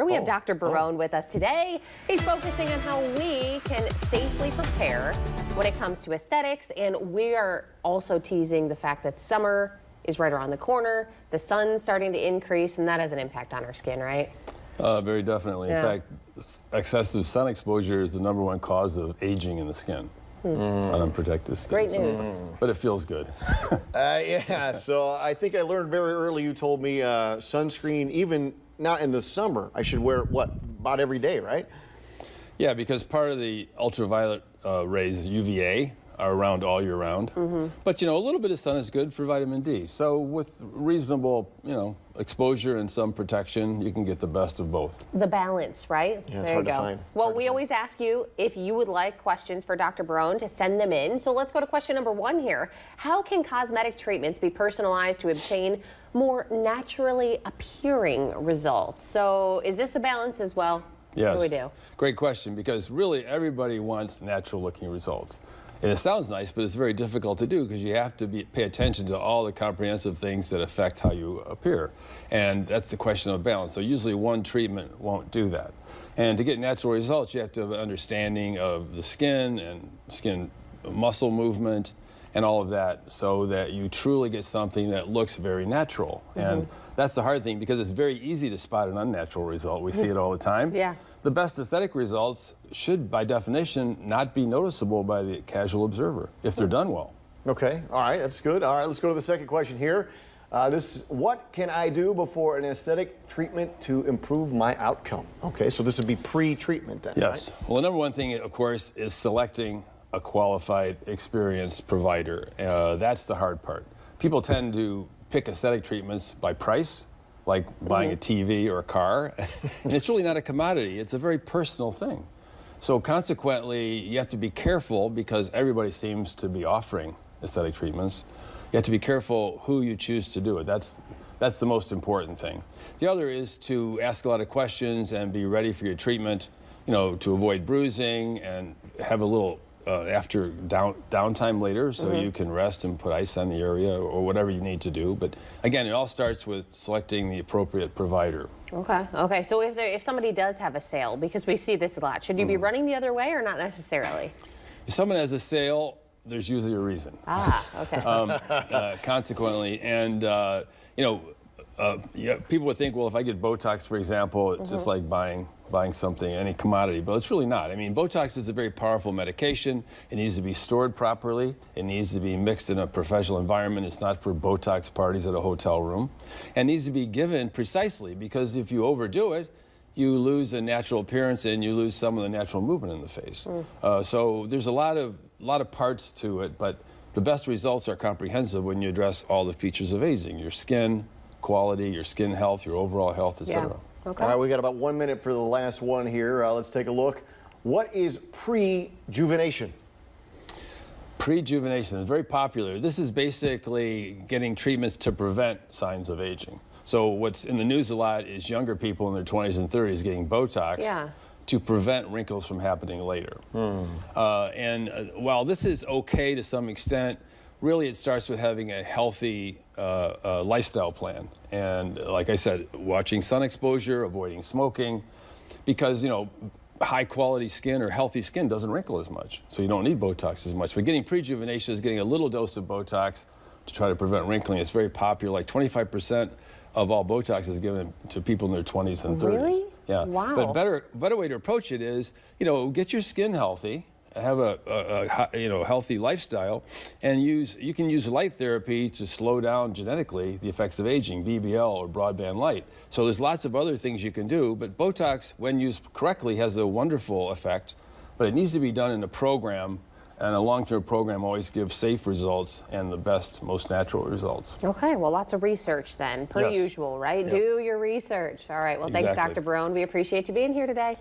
We have Dr. Barone with us today. He's focusing on how we can safely prepare when it comes to aesthetics, and we are also teasing the fact that summer is right around the corner, the sun's starting to increase, and that has an impact on our skin, right? Very definitely. Yeah. In fact, excessive sun exposure is the #1 cause of aging in the skin. Unprotected skin. Great news. But it feels good. Yeah, so I think I learned very early, you told me sunscreen, even not in the summer, I should wear what, about every day, right? Yeah, because part of the ultraviolet rays, UVA, are around all year round. But you know, a little bit of sun is good for vitamin D. So with reasonable, exposure and some protection, you can get the best of both. The balance, right? Yeah, it's there hard you to go. find. Well, we always ask you if you would like questions for Dr. Barone to send them in. So let's go to question number 1 here. How can cosmetic treatments be personalized to obtain more naturally appearing results? So is this a balance as well? Yes. What do we do? Great question, because really everybody wants natural looking results. And it sounds nice, but it's very difficult to do because you have to pay attention to all the comprehensive things that affect how you appear. And that's the question of balance. So usually one treatment won't do that. And to get natural results, you have to have an understanding of the skin and skin muscle movement and all of that, so that you truly get something that looks very natural. And that's the hard thing, because it's very easy to spot an unnatural result. We see it all the time. Yeah. The best aesthetic results should, by definition, not be noticeable by the casual observer if they're done well. Okay, all right, that's good. All right, let's go to the second question here. What can I do before an aesthetic treatment to improve my outcome? Okay, so this would be pre-treatment then, Yes. right? Well, the #1 thing, of course, is selecting a qualified, experienced provider. That's the hard part. People tend to pick aesthetic treatments by price, like buying a TV or a car, and it's really not a commodity. It's a very personal thing. So consequently, you have to be careful, because everybody seems to be offering aesthetic treatments. You have to be careful who you choose to do it. That's the most important thing. The other is to ask a lot of questions and be ready for your treatment, to avoid bruising, and have a little after downtime later, so you can rest and put ice on the area or whatever you need to do. But again, it all starts with selecting the appropriate provider. Okay. So if somebody does have a sale, because we see this a lot, should you be running the other way or not necessarily? If someone has a sale, there's usually a reason. Okay. Consequently, and people would think, well, if I get Botox, for example, it's just like buying something, any commodity, but it's really not. I mean, Botox is a very powerful medication. It needs to be stored properly. It needs to be mixed in a professional environment. It's not for Botox parties at a hotel room. And it needs to be given precisely, because if you overdo it, you lose a natural appearance and you lose some of the natural movement in the face. So there's a lot of parts to it, but the best results are comprehensive when you address all the features of aging: your skin quality, your skin health, your overall health, etc. Yeah. Okay. All right, we got about 1 minute for the last one here. Let's take a look. What is prejuvenation? Prejuvenation is very popular. This is basically getting treatments to prevent signs of aging. So what's in the news a lot is younger people in their 20s and 30s getting Botox to prevent wrinkles from happening later. While this is okay to some extent, really it starts with having a healthy lifestyle plan. And like I said, watching sun exposure, avoiding smoking, because high quality skin or healthy skin doesn't wrinkle as much. So you don't need Botox as much. But getting prejuvenation is getting a little dose of Botox to try to prevent wrinkling. It's very popular. Like 25% of all Botox is given to people in their 20s and 30s. Really? Yeah. Wow. But better way to approach it is, get your skin healthy, have a healthy lifestyle, and you can use light therapy to slow down genetically the effects of aging, BBL or broadband light. So there's lots of other things you can do, but Botox, when used correctly, has a wonderful effect, but it needs to be done in a program, and a long-term program always gives safe results and the best, most natural results. Okay, well, lots of research then, per usual, right? Yep. Do your research. All right, well, thanks, Exactly. Dr. Barone. We appreciate you being here today.